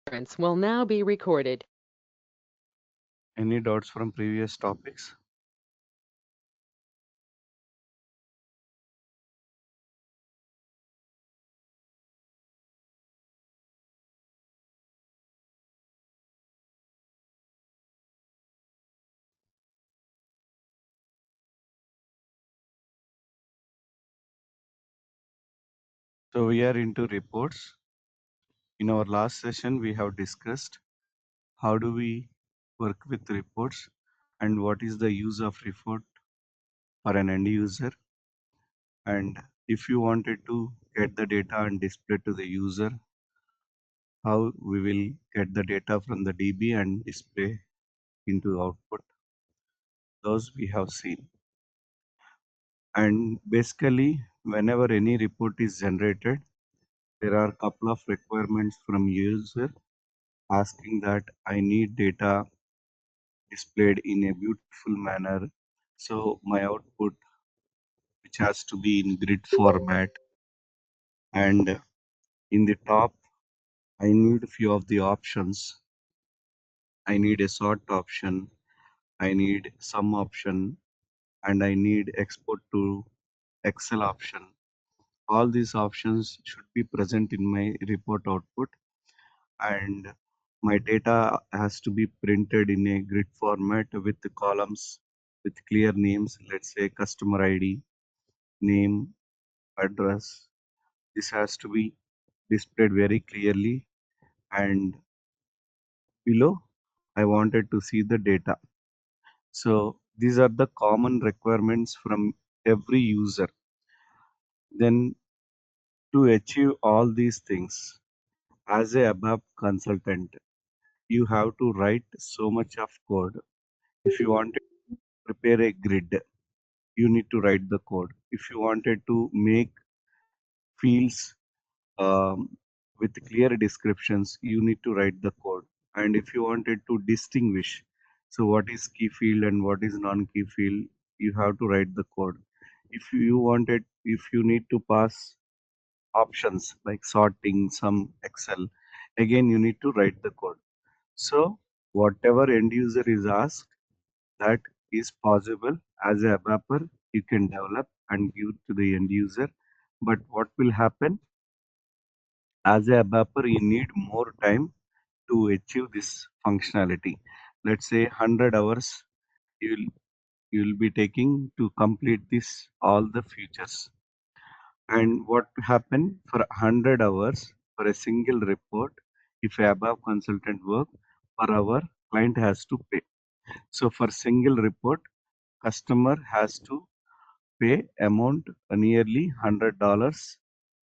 Conference will now be recorded. Any doubts from previous topics? So we are into reports. In our last session, we have discussed how do we work with reports and what is the use of report for an end user. And if you wanted to get the data and display to the user, how we will get the data from the DB and display into output. Those we have seen. And basically, whenever any report is generated, there are a couple of requirements from user asking that I need data displayed in a beautiful manner. So my output, which has to be in grid format, and in the top, I need a few of the options. I need a sort option, I need sum option, and I need export to Excel option. All these options should be present in my report output, and my data has to be printed in a grid format with the columns with clear names. Let's say customer ID, name, address. This has to be displayed very clearly, and below I wanted to see the data. So these are the common requirements from every user. Then to achieve all these things, as a ABAP consultant, you have to write so much of code. If you want to prepare a grid, you need to write the code. If you wanted to make fields with clear descriptions, you need to write the code. And if you wanted to distinguish, so what is key field and what is non-key field, you have to write the code. If you need to pass options like sorting, some Excel, again you need to write the code. So whatever end user is asked, that is possible as a ABAPer, you can develop and give to the end user. But what will happen? As a ABAPer, you need more time to achieve this functionality. Let's say 100 hours you'll you'll be taking to complete this all the features. And what happen for 100 hours for a single report, if a ABAP consultant work per hour, client has to pay. So for single report, customer has to pay amount nearly $100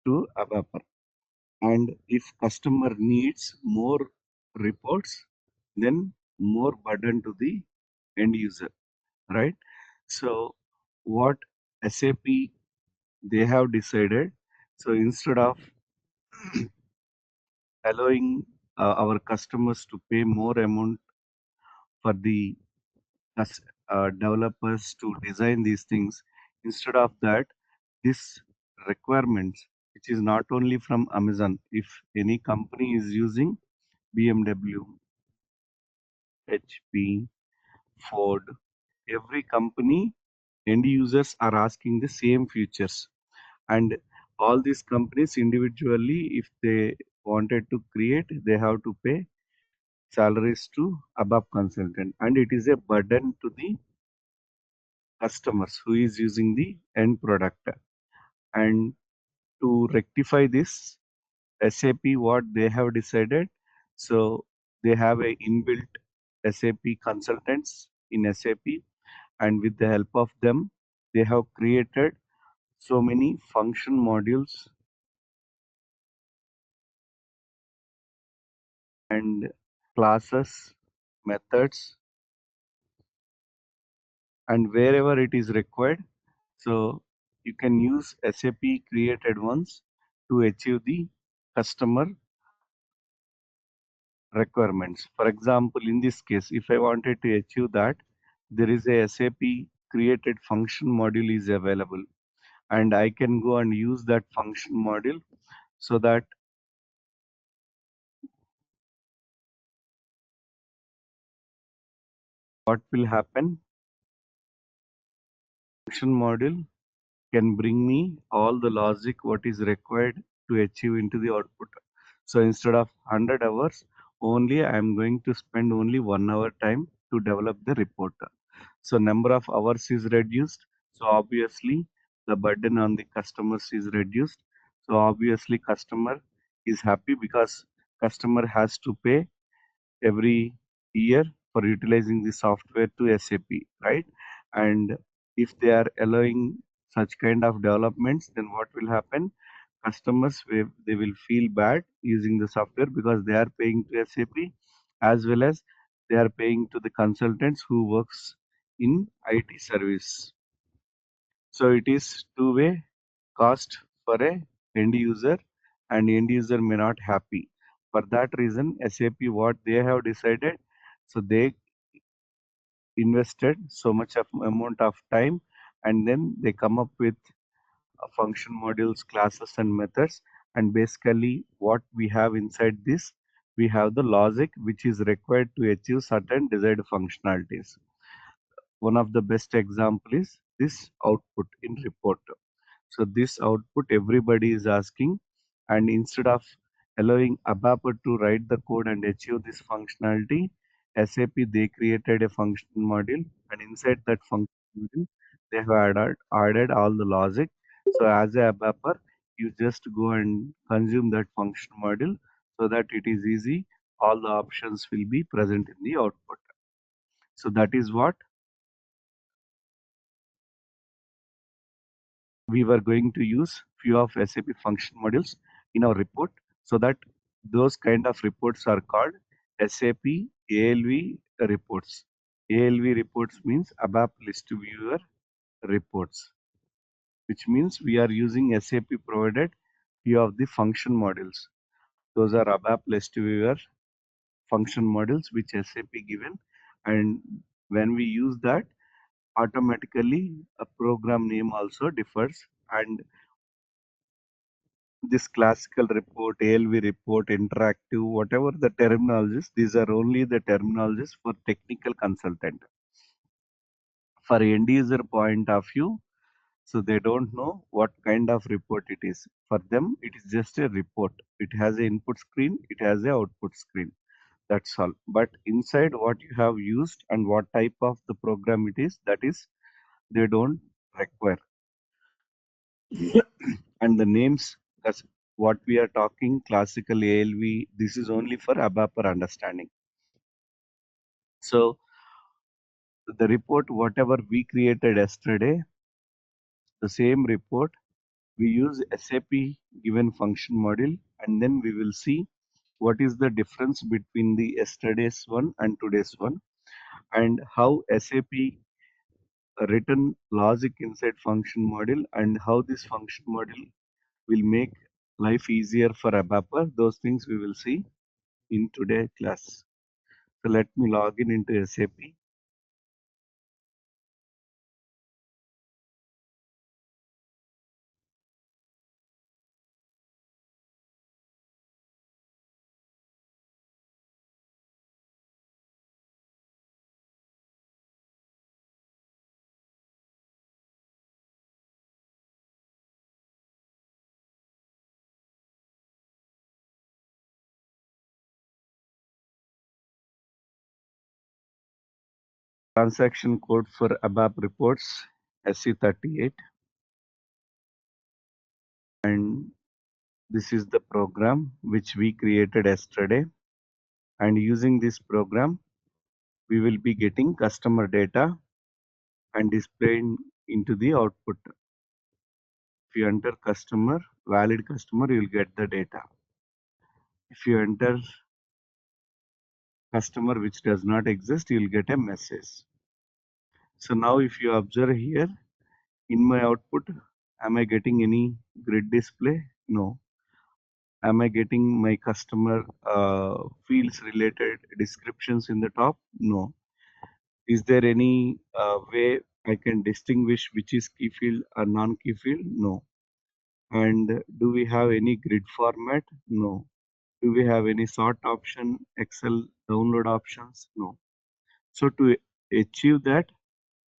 to ABAPer. And if customer needs more reports, then more burden to the end user, right? So what SAP they have decided, so instead of allowing our customers to pay more amount for the developers to design these things, instead of that, this requirements, which is not only from Amazon, if any company is using BMW, HP, Ford, every company end users are asking the same features. And all these companies individually, if they wanted to create, they have to pay salaries to ABAP consultant, and it is a burden to the customers who is using the end product. And to rectify this, SAP what they have decided, so they have a inbuilt SAP consultants in SAP, and with the help of them, they have created so many function modules and classes, methods, and wherever it is required. So you can use SAP created ones to achieve the customer requirements. For example, in this case, if I wanted to achieve that, there is a SAP created function module is available, and I can go and use that function module so that what will happen? Function module can bring me all the logic what is required to achieve into the output. So instead of 100 hours, only I am going to spend only 1 hour time to develop the report. So number of hours is reduced. So obviously the burden on the customers is reduced. So obviously customer is happy because customer has to pay every year for utilizing the software to SAP, right? And if they are allowing such kind of developments, then what will happen? Customers they will feel bad using the software because they are paying to SAP as well as they are paying to the consultants who works in IT service. So it is two-way cost for a end user and end user may not happy. For that reason, SAP what they have decided, so they invested so much of amount of time and then they come up with function modules, classes and methods. And basically what we have inside this, we have the logic which is required to achieve certain desired functionalities. One of the best example is this output in report. So this output everybody is asking, and instead of allowing ABAP to write the code and achieve this functionality, SAP they created a function module, and inside that function module they have added all the logic. So as a ABAPer, you just go and consume that function module so that it is easy. All the options will be present in the output. So that is what we were going to use few of SAP function modules in our report so that those kind of reports are called SAP ALV reports. ALV reports means ABAP list viewer reports, which means we are using SAP provided few of the function modules. Those are ABAP list viewer function modules which SAP given, and when we use that automatically a program name also differs, and this classical report, ALV report, interactive, whatever the terminologies, these are only the terminologies for technical consultant. For end user point of view, so they don't know what kind of report it is. For them, it is just a report. It has an input screen, it has a output screen. That's all. But inside what you have used and what type of the program it is, that is, they don't require. And the names, that's what we are talking, classical ALV, this is only for ABAP understanding. So the report, whatever we created yesterday, the same report, we use SAP given function module, and then we will see what is the difference between the yesterday's one and today's one, and how SAP written logic inside function module and how this function module will make life easier for ABAPer. Those things we will see in today's class. So let me log in into SAP. Transaction code for ABAP reports SC38, and this is the program which we created yesterday, and using this program we will be getting customer data and displaying into the output. If you enter customer, valid customer, you will get the data. If you enter customer which does not exist, you will get a message. So now if you observe here in my output, am I getting any grid display? No. Am I getting my customer fields related descriptions in the top? No. Is there any way I can distinguish which is key field or non-key field? No. And do we have any grid format? No. Do we have any sort option, Excel download options? No. So to achieve that,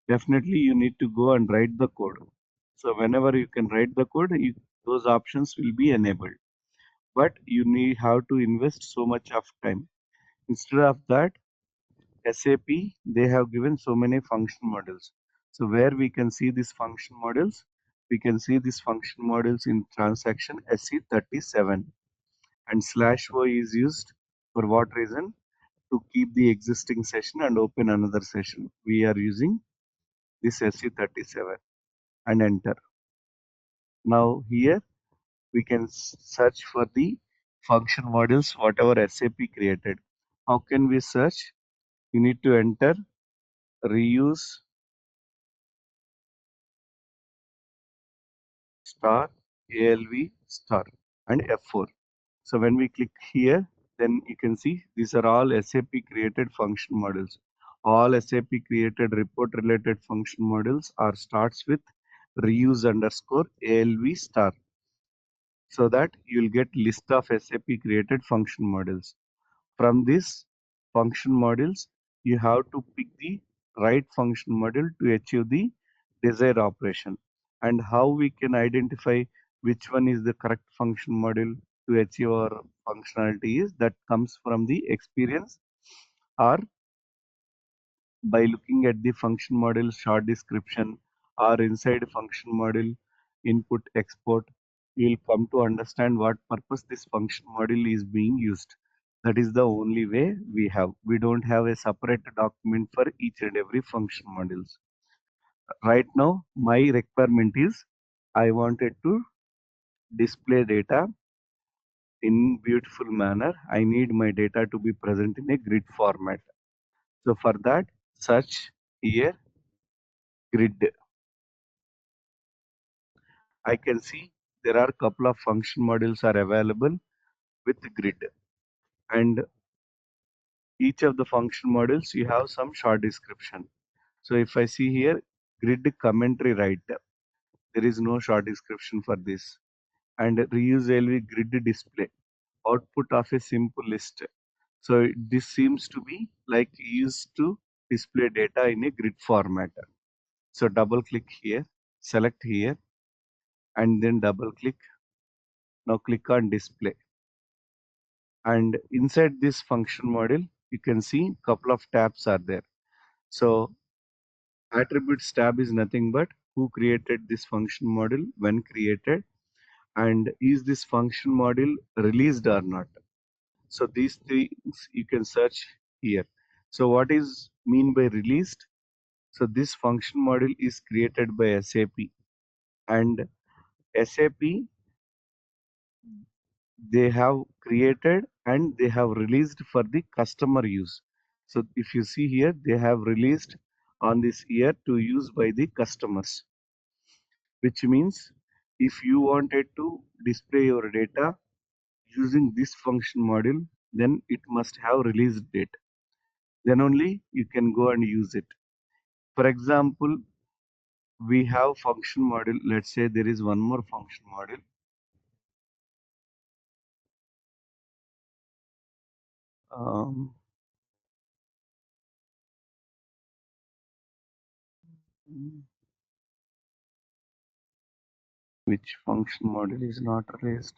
definitely you need to go and write the code. So whenever you can write the code, those options will be enabled. But you need have to invest so much of time. Instead of that, SAP, they have given so many function models. So where we can see these function models, we can see these function models in transaction SC37, and slash O is used for what reason? To keep the existing session and open another session. We are using this SC37 and enter. Now here we can search for the function models whatever SAP created. How can we search? You need to enter reuse star ALV star and F4. So when we click here, then you can see these are all SAP created function models. All SAP created report related function models are starts with reuse underscore ALV star, so that you'll get list of SAP created function models. From this function models, you have to pick the right function model to achieve the desired operation. And how we can identify which one is the correct function model to achieve our functionality is that comes from the experience, or by looking at the function model short description, or inside function model input export, you will come to understand what purpose this function model is being used. That is the only way we have. We don't have a separate document for each and every function models. Right now, my requirement is I wanted to display data in beautiful manner. I need my data to be present in a grid format. So for that, search here grid. I can see there are a couple of function models are available with grid, and each of the function models you have some short description. So if I see here grid commentary writer, there is no short description for this. And reuse LV grid display, output of a simple list. So this seems to be like used to display data in a grid format. So double click here, select here, and then double click. Now click on display. And inside this function model, you can see a couple of tabs are there. So attributes tab is nothing but who created this function model, when created, and is this function model released or not. So these things you can search here. So what is mean by released? So this function model is created by SAP, and SAP, they have created and they have released for the customer use. So if you see here, they have released on this year to use by the customers, which means if you wanted to display your data using this function model, then it must have release date. Then only you can go and use it. For example, we have function model. Let's say there is one more function model. Um, which function model is not released?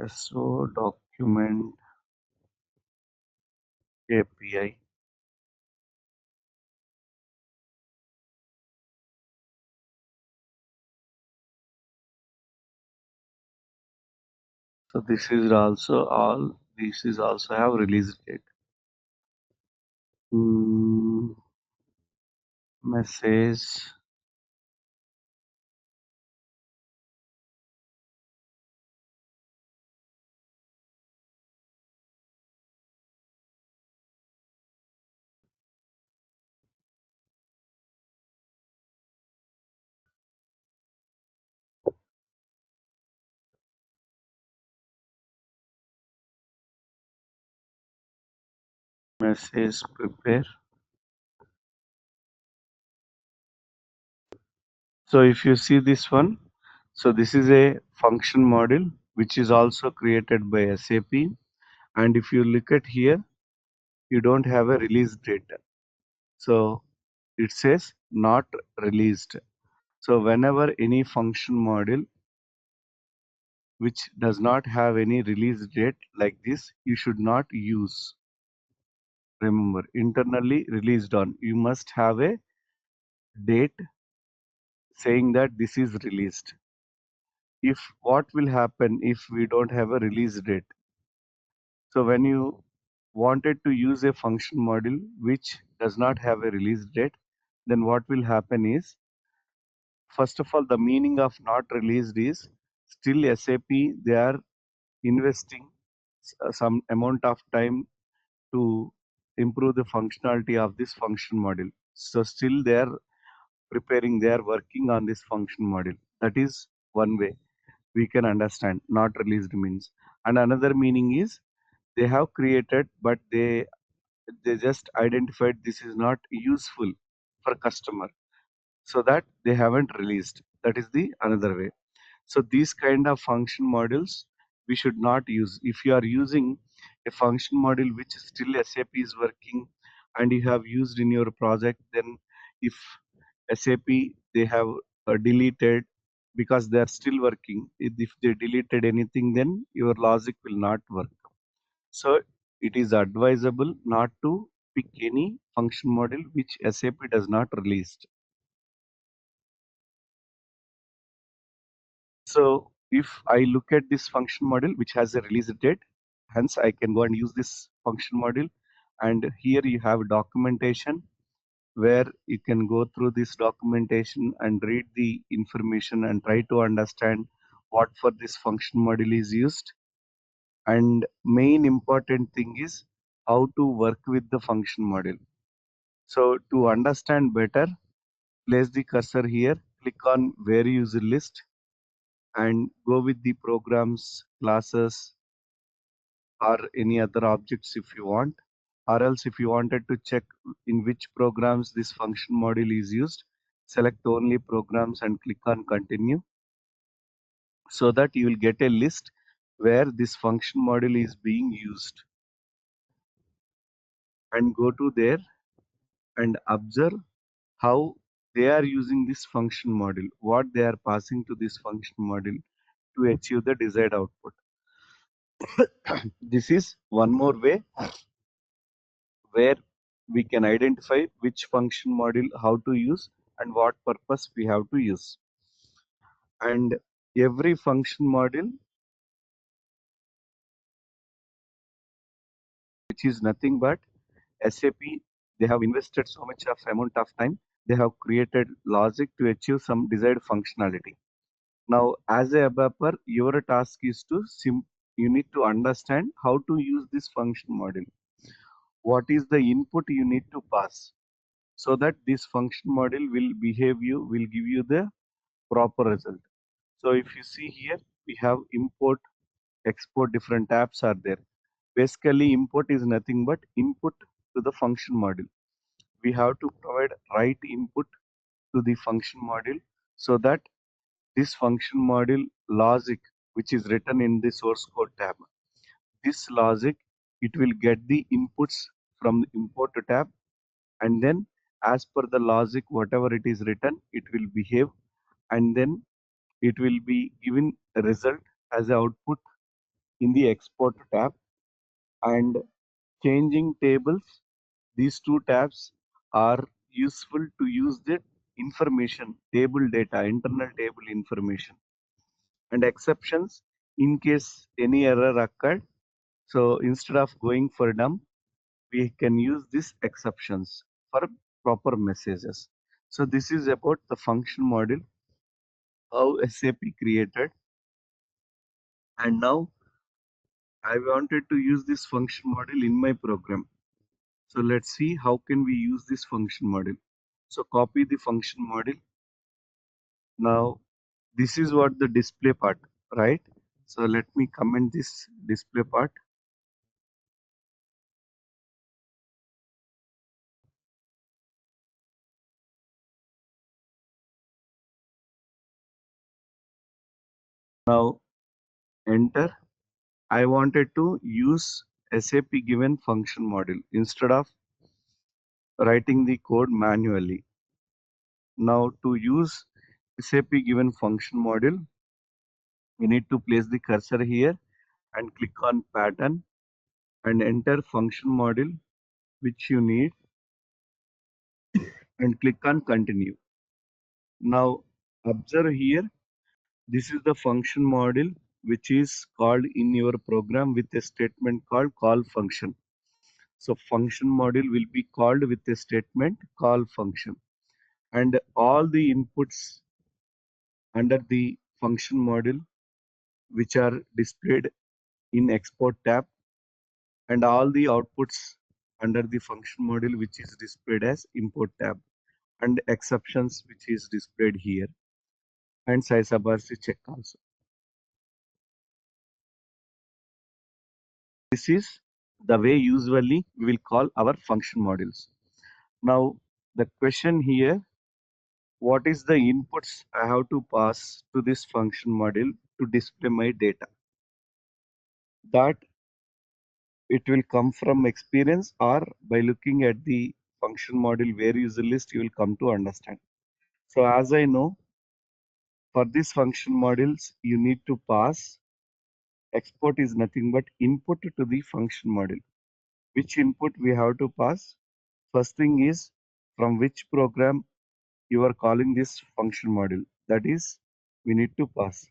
SO document API. So this is also all. This is also have release date. Message. Message prepare. So if you see this one, so this is a function model which is also created by SAP. And if you look at here, you don't have a release date. So it says not released. So whenever any function module which does not have any release date like this, you should not use. Remember, internally released on. You must have a date saying that this is released. If what will happen if we don't have a release date? So when you wanted to use a function module which does not have a release date, then what will happen is, first of all, the meaning of not released is still SAP, they are investing some amount of time to improve the functionality of this function module. So still they are preparing, they are working on this function module. That is one way we can understand not released means. And another meaning is they have created, but they just identified this is not useful for customer, so that they haven't released. That is the another way. So these kind of function modules we should not use. If you are using a function module which still SAP is working and you have used in your project, then if SAP they have deleted because they are still working, if they deleted anything, then your logic will not work. So it is advisable not to pick any function module which SAP does not release. So if I look at this function module which has a release date, hence I can go and use this function module. And here you have documentation where you can go through this documentation and read the information and try to understand what for this function module is used. And main important thing is how to work with the function module. So to understand better, place the cursor here, click on where user list and go with the programs, classes, or any other objects if you want. Or else if you wanted to check in which programs this function module is used, select only programs and click on continue, so that you will get a list where this function module is being used. And go to there and observe how they are using this function module, what they are passing to this function module to achieve the desired output. This is one more way where we can identify which function module how to use and what purpose we have to use. And every function module, which is nothing but SAP, they have invested so much of amount of time, they have created logic to achieve some desired functionality. Now, as a developer, your task is to you need to understand how to use this function module. What is the input you need to pass so that this function module will give you the proper result. So if you see here, we have import, export, different tabs are there. Basically, import is nothing but input to the function module. We have to provide right input to the function module so that this function module logic, which is written in the source code tab, this logic, it will get the inputs from the import tab, and then as per the logic, whatever it is written, it will behave, and then it will be given a result as a output in the export tab. And changing tables, these two tabs are useful to use the information, table data, internal table information, and exceptions in case any error occurred. So instead of going for dump, we can use these exceptions for proper messages. So this is about the function module, how SAP created. And now I wanted to use this function module in my program. So let's see how can we use this function module. So copy the function module. Now this is what the display part, right? So let me comment this display part. Now enter. I wanted to use SAP given function module instead of writing the code manually. Now to use SAP given function module, we need to place the cursor here and click on pattern and enter function module which you need and click on continue. Now observe here, this is the function module which is called in your program with a statement called call function. So function module will be called with a statement call function, and all the inputs under the function module which are displayed in export tab, and all the outputs under the function module which is displayed as import tab, and exceptions which is displayed here, and size abarcy check also. This is the way usually we will call our function modules. Now the question here, what is the inputs I have to pass to this function module to display my data? That it will come from experience or by looking at the function module where user list you will come to understand. So as I know, for this function modules you need to pass export is nothing but input to the function module. Which input we have to pass? First thing is from which program you are calling this function module, that is we need to pass,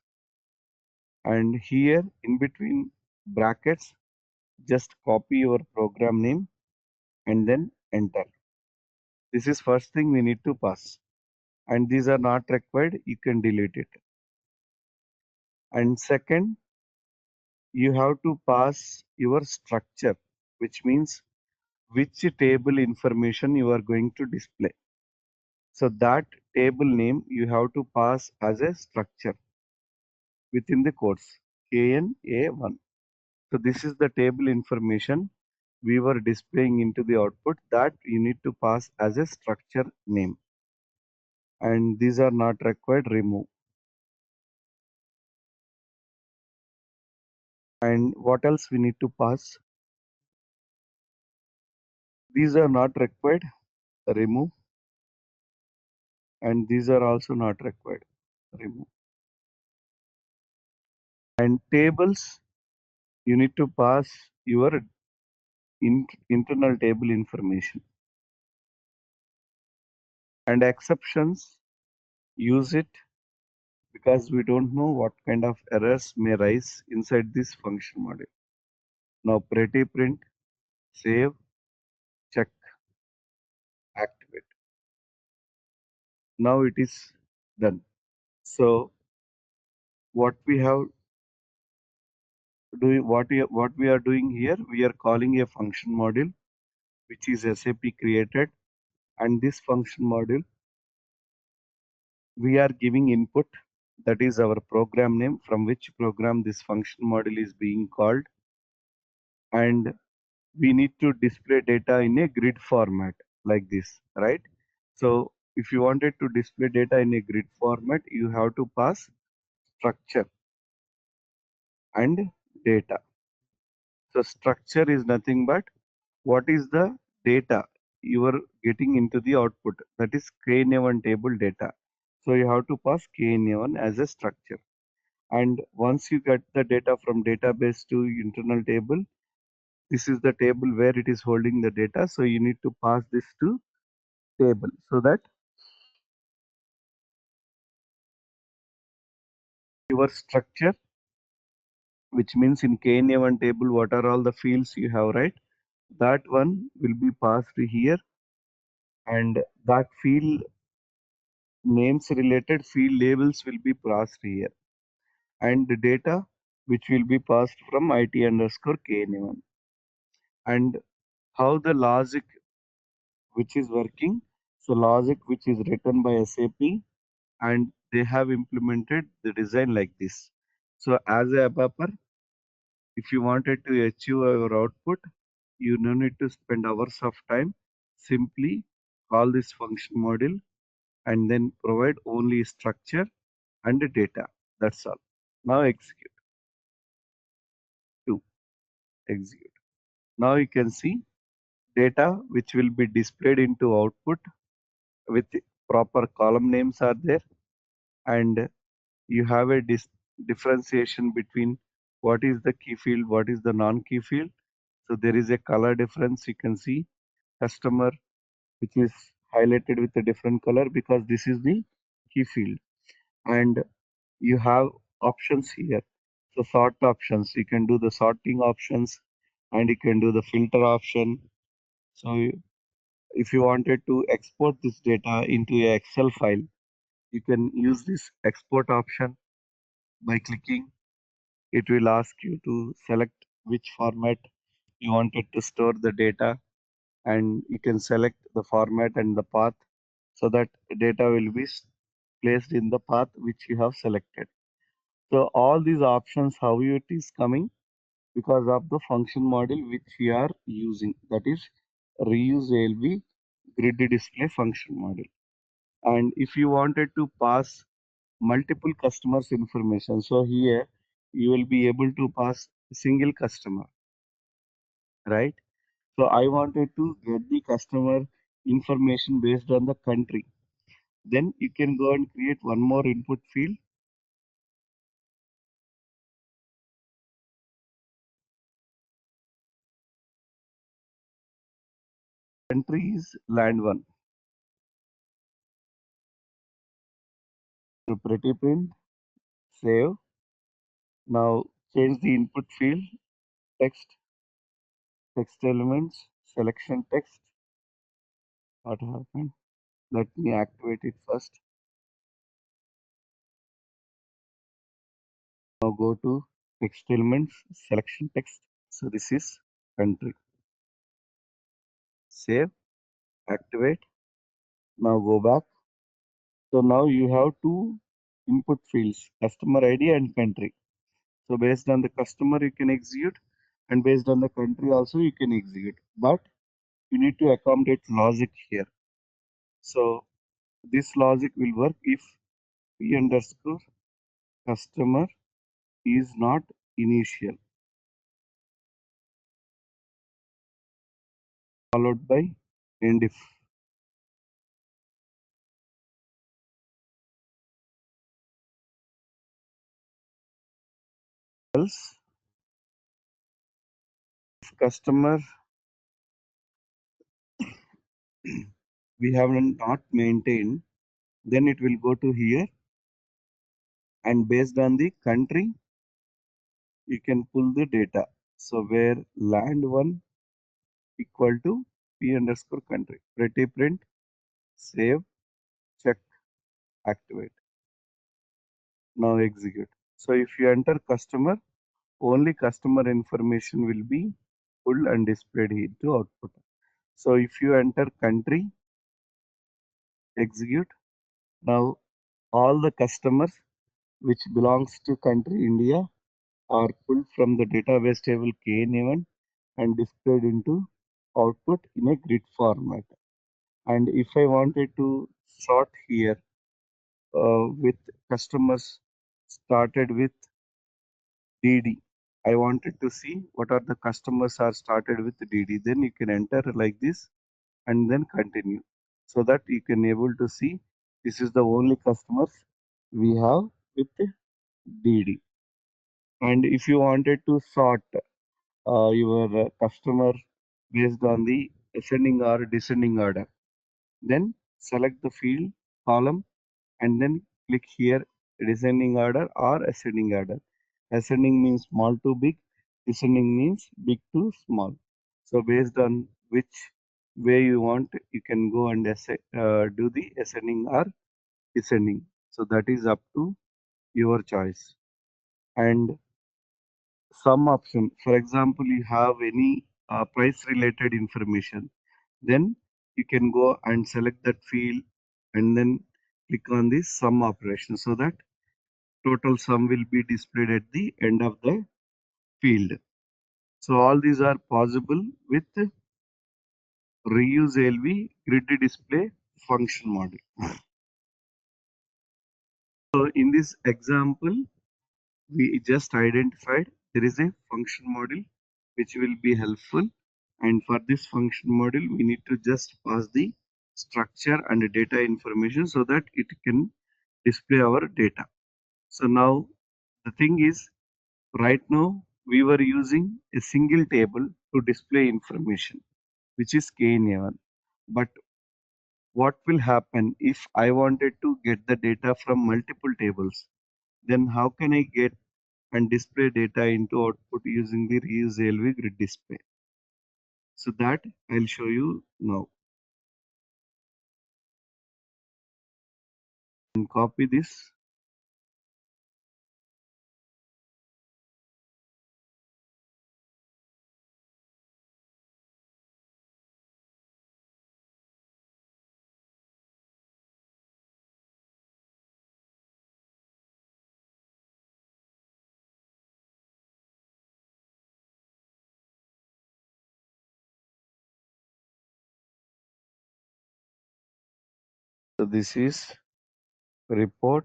and here in between brackets just copy your program name and then enter. This is first thing we need to pass, and these are not required, you can delete it. And second, you have to pass your structure, which means which table information you are going to display. So that table name you have to pass as a structure within the course KNA1. So this is the table information we were displaying into the output that you need to pass as a structure name, and these are not required, remove. And what else we need to pass? These are not required, remove, and these are also not required, remove. And tables, you need to pass your internal table information. And exceptions, use it because we don't know what kind of errors may rise inside this function module. Now pretty print, save, check, activate. Now it is done. So what we have what we are doing here, we are calling a function module which is SAP created, and this function module we are giving input, that is our program name from which program this function module is being called, and we need to display data in a grid format like this, right? So if you wanted to display data in a grid format, you have to pass structure and data. So structure is nothing but what is the data you are getting into the output, that is KNA1 table data. So you have to pass KNA1 as a structure, and once you get the data from database to internal table, this is the table where it is holding the data, so you need to pass this to table so that your structure, which means in KNA1 table what are all the fields you have, right, that one will be passed here, and that field names related field labels will be passed here, and the data which will be passed from IT underscore KNA1. And how the logic which is working, so logic which is written by SAP, and they have implemented the design like this. So as a ABAPer, if you wanted to achieve your output, you no need to spend hours of time. Simply call this function module and then provide only structure and data. That's all. Now execute. 2. Execute. Now you can see data which will be displayed into output with proper column names are there, and you have a differentiation between what is the key field, what is the non-key field. So there is a color difference. You can see customer which is highlighted with a different color because this is the key field. And you have options here. So sort options, you can do the sorting options and you can do the filter option. So if you wanted to export this data into a Excel file, you can use this export option by clicking. It will ask you to select which format you wanted to store the data, and you can select the format and the path so that data will be placed in the path which you have selected. So all these options, how it is coming because of the function model which we are using, that is reuse ALB grid display function model. And if you wanted to pass multiple customers information, so here you will be able to pass single customer, right? So I wanted to get the customer information based on the country. Then you can go and create one more input field. Country is land one. So pretty print, save. Now change the input field, text, text elements, selection text. What happened? Let me activate it first. Now go to text elements, selection text. So this is country. Save, activate. Now go back. So now you have two input fields, customer ID and country. So based on the customer you can execute, and based on the country also you can execute. But you need to accommodate logic here. So this logic will work if p underscore customer is not initial, followed by end if. Else, if customer we have not maintained, then it will go to here, and based on the country you can pull the data. So where land one equal to p underscore country. Pretty print, save, check, activate. Now execute. So if you enter customer, only customer information will be pulled and displayed into output. So if you enter country, execute. Now all the customers which belongs to country India are pulled from the database table KN1 and displayed into output in a grid format. And if I wanted to sort here with customers started with DD, I wanted to see what are the customers are started with DD. Then you can enter like this and then continue, so that you can able to see this is the only customers we have with DD. And if you wanted to sort your customer based on the ascending or descending order, then select the field column and then click here descending order or ascending order. Ascending means small to big, descending means big to small. So based on which way you want, you can go and do the ascending or descending. So that is up to your choice. And some option, for example, you have any price related information, then you can go and select that field and then click on this sum operation so that total sum will be displayed at the end of the field. So all these are possible with reuse ALB grid display function model. So in this example, we just identified there is a function model which will be helpful And for this function module, we need to just pass the structure and data information so that it can display our data. So now the thing is, right now we were using a single table to display information, which is KNA1. But what will happen if I wanted to get the data from multiple tables? Then how can I get and display data into output using the reuse ALV grid display? So that I'll show you now. And copy this. So this is report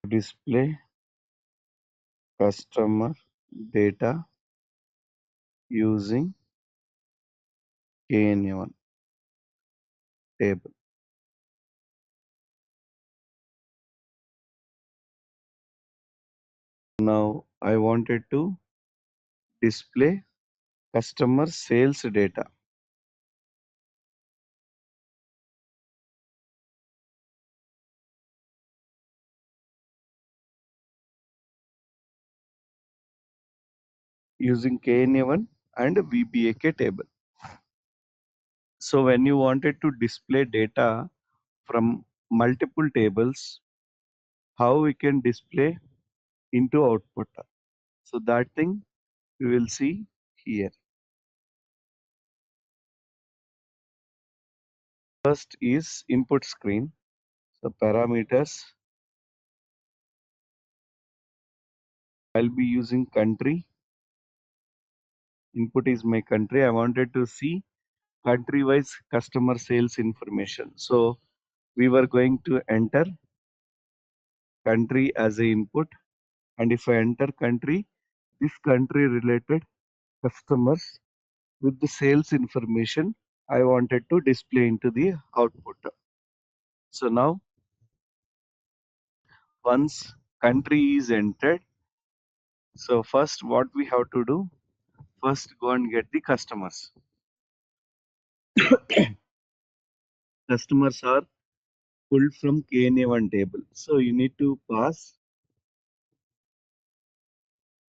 display customer data using KNA1 table. Now I wanted to display customer sales data using KNA1 and VBAK table. So when you wanted to display data from multiple tables, how we can display into output? So that thing we will see here. First is input screen. So parameters, I'll be using country. Input is my country. I wanted to see country wise customer sales information. So we were going to enter country as a input, and if I enter country, this country related customers with the sales information I wanted to display into the output. So now once country is entered, so first what we have to do, first go and get the customers. Customers are pulled from KNA1 table. So you need to pass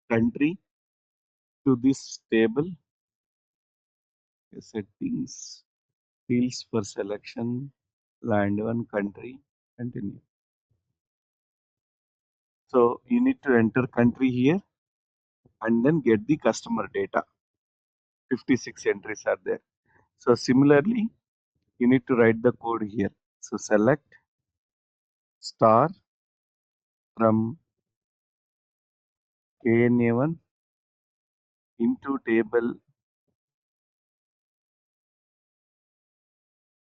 country to this table. Settings, fields for selection, land one country, continue. So you need to enter country here and then get the customer data. 56 entries are there. So similarly, you need to write the code here. So select star from KNA1 into table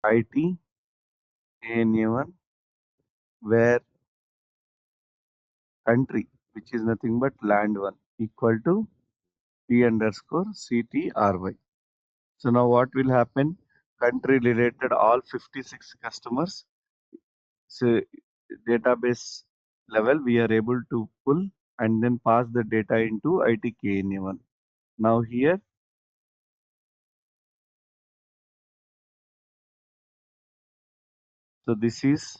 IT KNA1 where country, which is nothing but land one, equal to P underscore CTRY. So now what will happen? Country related all 56 customers. So database level we are able to pull and then pass the data into ITKNA1. Now here, so this is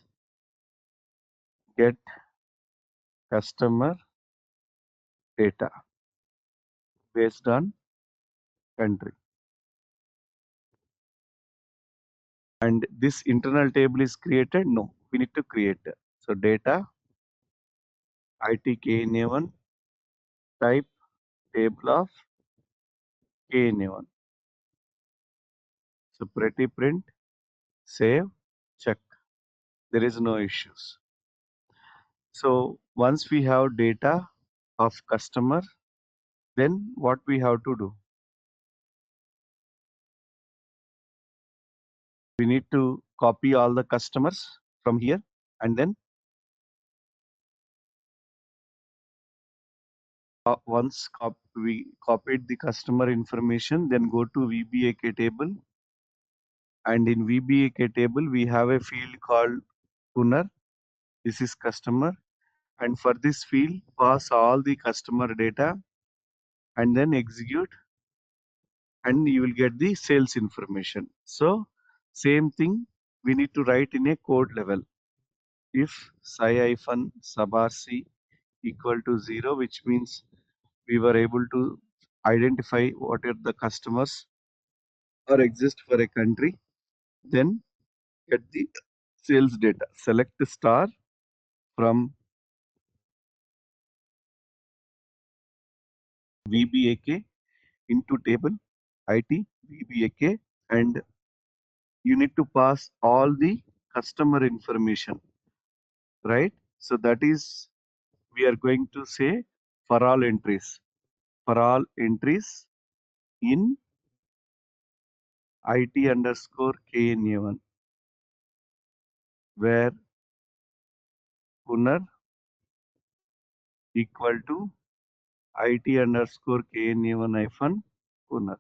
get customer data based on country. And this internal table is created? No, we need to create. So data ITKNA1 type table of KNA1. So pretty print, save, check. There is no issues. So once we have data of customer, then what we have to do? We need to copy all the customers from here and then Once we copied the customer information, then go to VBAK table, and in VBAK table we have a field called Punar. This is customer, and for this field pass all the customer data and then execute, and you will get the sales information. So same thing we need to write in a code level. If psi-sub-rc equal to 0, which means we were able to identify what are the customers or exist for a country, then get the sales data. Select star from VBAK into table IT VBAK, and you need to pass all the customer information, right? So that is, we are going to say for all entries. For all entries in IT underscore KNA1, where Punar equal to IT underscore KNA1 hyphen Punar.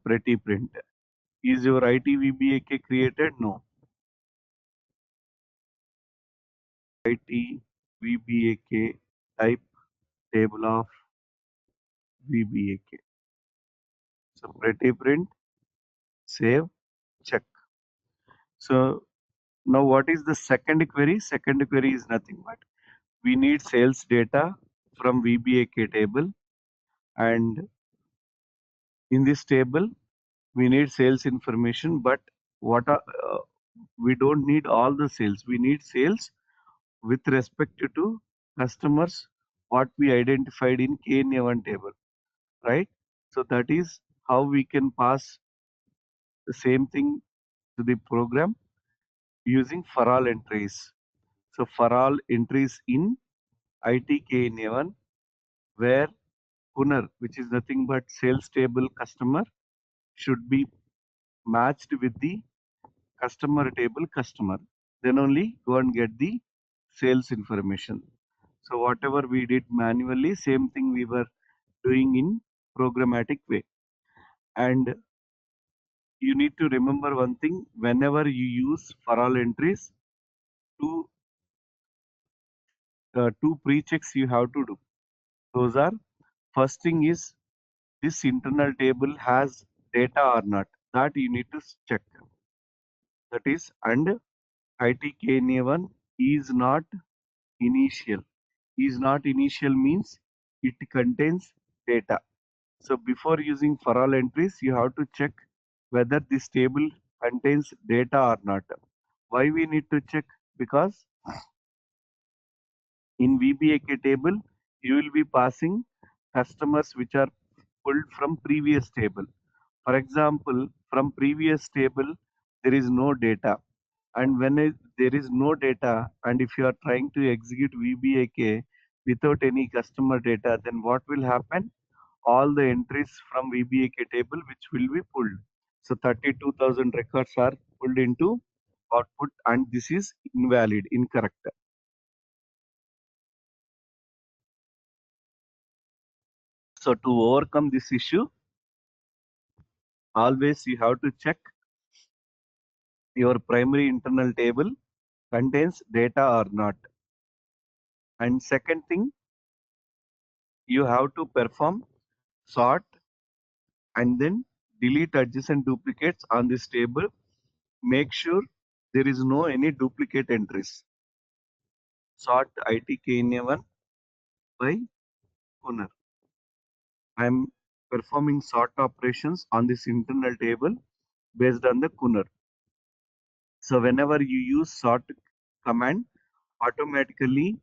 Pretty print. Is your IT VBAK created? No. IT VBAK type table of VBAK. So pretty print, save, check. So now what is the second query? Second query is nothing but we need sales data from VBAK table, and in this table we need sales information, but what are, we don't need all the sales. We need sales with respect to customers what we identified in KNA1 table, right? So that is how we can pass the same thing to the program using for all entries. So for all entries in ITKNA1, where Punar, which is nothing but sales table customer, should be matched with the customer table customer. Then only go and get the sales information. So whatever we did manually, same thing we were doing in programmatic way. And you need to remember one thing: whenever you use for all entries, two two pre-checks you have to do. Those are, first thing is this internal table has data or not. That you need to check. That is, and ITKNA1 is not initial. Is not initial means it contains data. So before using for all entries, you have to check whether this table contains data or not. Why we need to check? Because in VBAK table, you will be passing customers which are pulled from previous table. For example, from previous table, there is no data. And when there is no data, and if you are trying to execute VBAK without any customer data, then what will happen? All the entries from VBAK table which will be pulled. So 32,000 records are pulled into output, and this is invalid, incorrect. So to overcome this issue, always you have to check your primary internal table contains data or not. And second thing, you have to perform sort and then delete adjacent duplicates on this table. Make sure there is no any duplicate entries. Sort ITKNA1 by owner. I am performing sort operations on this internal table based on the Kunar. So whenever you use sort command, automatically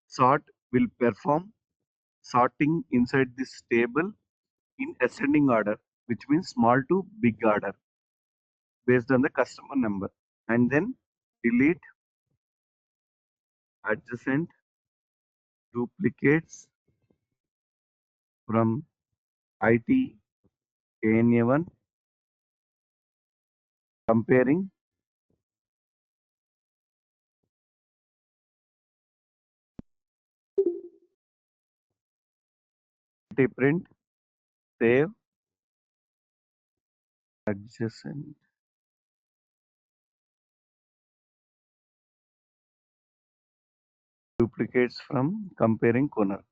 sort will perform sorting inside this table in ascending order, which means small to big order based on the customer number, and then delete adjacent duplicates from IT KNA1, comparing print, save, adjacent. Duplicates from comparing corner.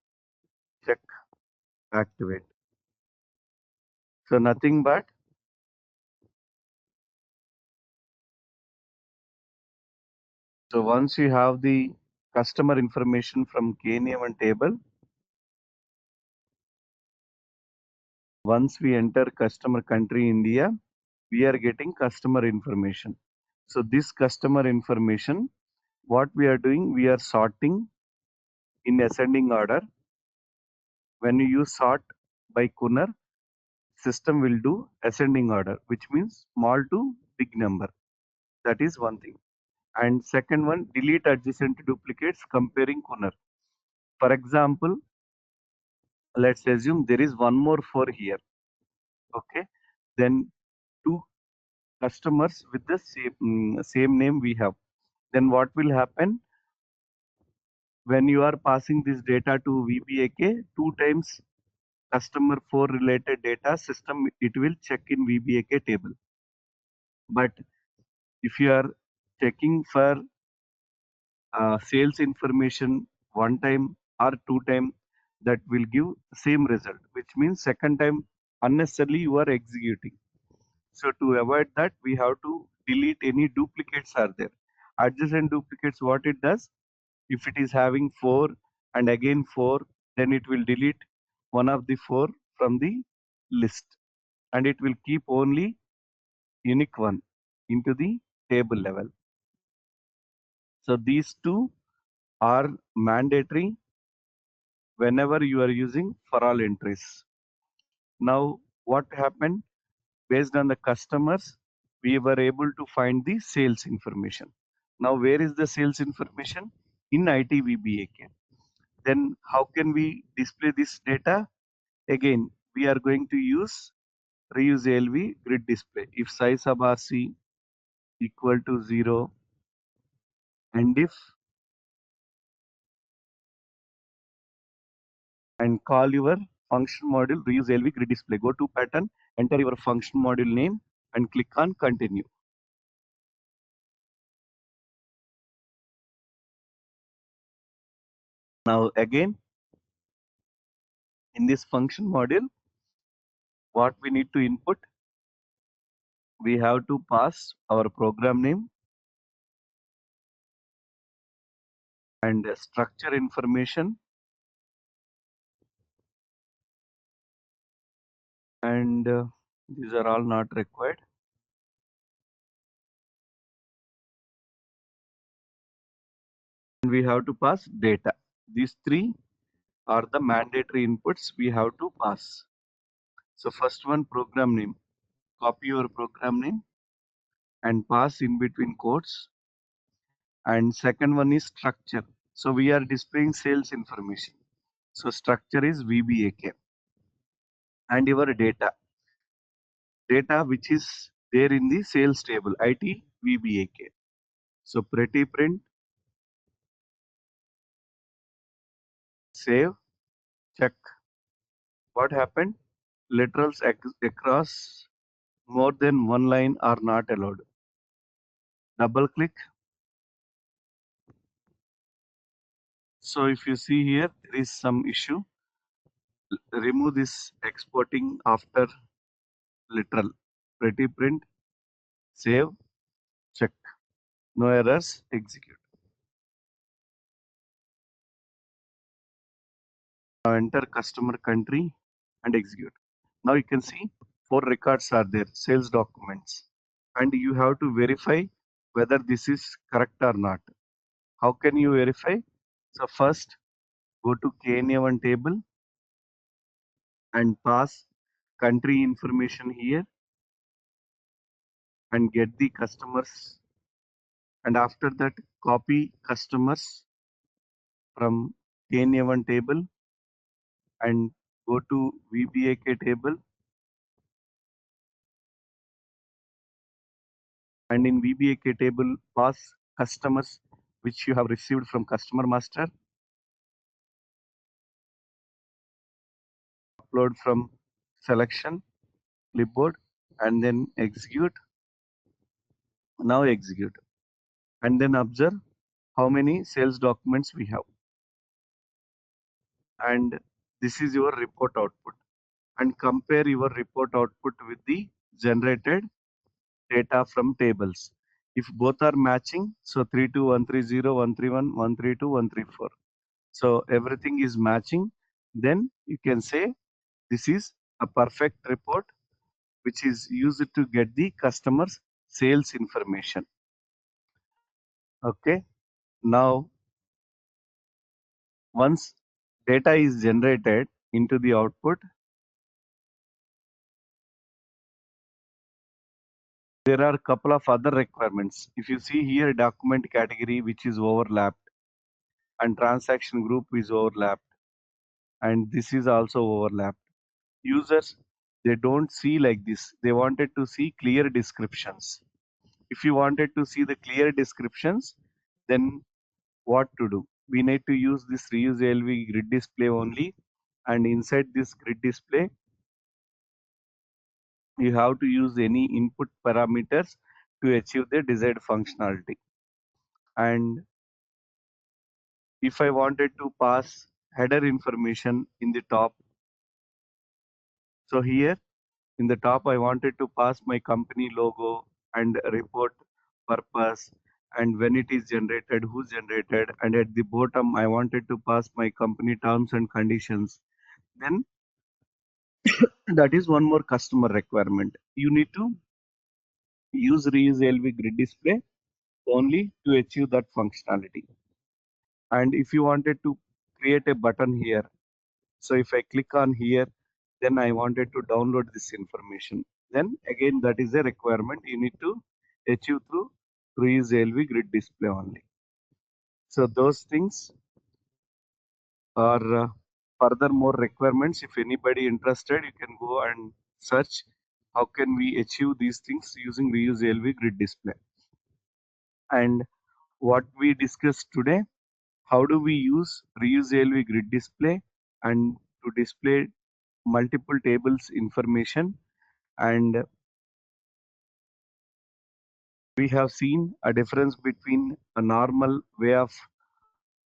Check, activate. So nothing but so once you have the customer information from KNA1 table, once we enter customer country India, we are getting customer information. So this customer information, what we are doing, we are sorting in ascending order. When you use sort by Kunar, system will do ascending order, which means small to big number. That is one thing. And second one, delete adjacent duplicates comparing Kunar. For example, let's assume there is one more 4 here. Okay, then two customers with the same name we have. Then what will happen when you are passing this data to VBAK? Two times customer 4 related data system, it will check in VBAK table. But if you are checking for sales information one time or two time, that will give same result, which means second time unnecessarily you are executing. So to avoid that, we have to delete any duplicates are there. Adjacent duplicates, what it does, if it is having 4 and again 4, then it will delete one of the 4 from the list, and it will keep only unique one into the table level. So these two are mandatory whenever you are using for all entries. Now what happened, based on the customers, we were able to find the sales information. Now where is the sales information? In ITVBAK. Then how can we display this data? Again, we are going to use reuse ALV grid display. If size of RC equal to 0, and if and call your function module reuse ALV grid display. Go to pattern, enter your function module name and click on continue. Now again, in this function module, what we need to input, we have to pass our program name and structure information, and these are all not required. And we have to pass data. These three are the mandatory inputs we have to pass. So first one, program name. Copy your program name and pass in between quotes. And second one is structure. So we are displaying sales information. So structure is VBAK. And your data. Data which is there in the sales table, IT VBAK. So pretty print, save, check. What happened? Literals across more than one line are not allowed. Double click. So if you see here, there is some issue. Remove this exporting after literal. Pretty print, save, check. No errors, execute. Now enter customer country and execute. Now you can see 4 records are there, sales documents. And you have to verify whether this is correct or not. How can you verify? So first, go to KNA1 table and pass country information here and get the customers, and after that copy customers from KNA1 table and go to VBAK table, and in VBAK table pass customers which you have received from customer master. upload from selection, clipboard, and then execute. Now execute. And then observe how many sales documents we have. And this is your report output. And compare your report output with the generated data from tables. If both are matching, so 32130, 131, 132, 134. So everything is matching, then you can say this is a perfect report which is used to get the customer's sales information. Okay. Now, once data is generated into the output, there are a couple of other requirements. If you see here, document category which is overlapped and transaction group is overlapped, and this is also overlapped. Users, they don't see like this. They wanted to see clear descriptions. If you wanted to see the clear descriptions, then what to do? We need to use this reuse ALV grid display only, and inside this grid display, you have to use any input parameters to achieve the desired functionality. And if I wanted to pass header information in the top, so here in the top, I wanted to pass my company logo and report purpose and when it is generated, who generated, and at the bottom, I wanted to pass my company terms and conditions. Then that is one more customer requirement. You need to use reuse LV grid display only to achieve that functionality. And if you wanted to create a button here, so if I click on here, then I wanted to download this information. Then again, that is a requirement you need to achieve through reuse LV grid display only. So those things are furthermore requirements. If anybody interested, you can go and search how can we achieve these things using reuse LV grid display. And what we discussed today, how do we use reuse LV grid display and to display multiple tables information, and we have seen a difference between a normal way of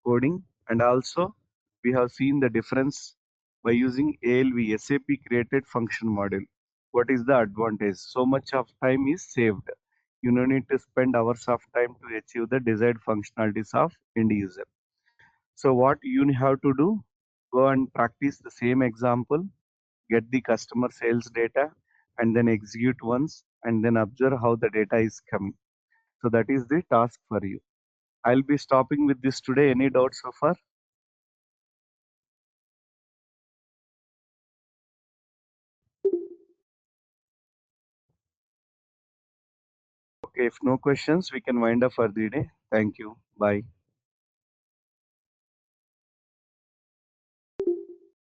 coding, and also we have seen the difference by using ALV SAP created function model. What is the advantage? So much of time is saved. You no need to spend hours of time to achieve the desired functionalities of end user. So what you have to do, go and practice the same example, get the customer sales data, and then execute once, and then observe how the data is coming. So that is the task for you. I'll be stopping with this today. Any doubts so far? Okay, if no questions, we can wind up for the day. Thank you. Bye.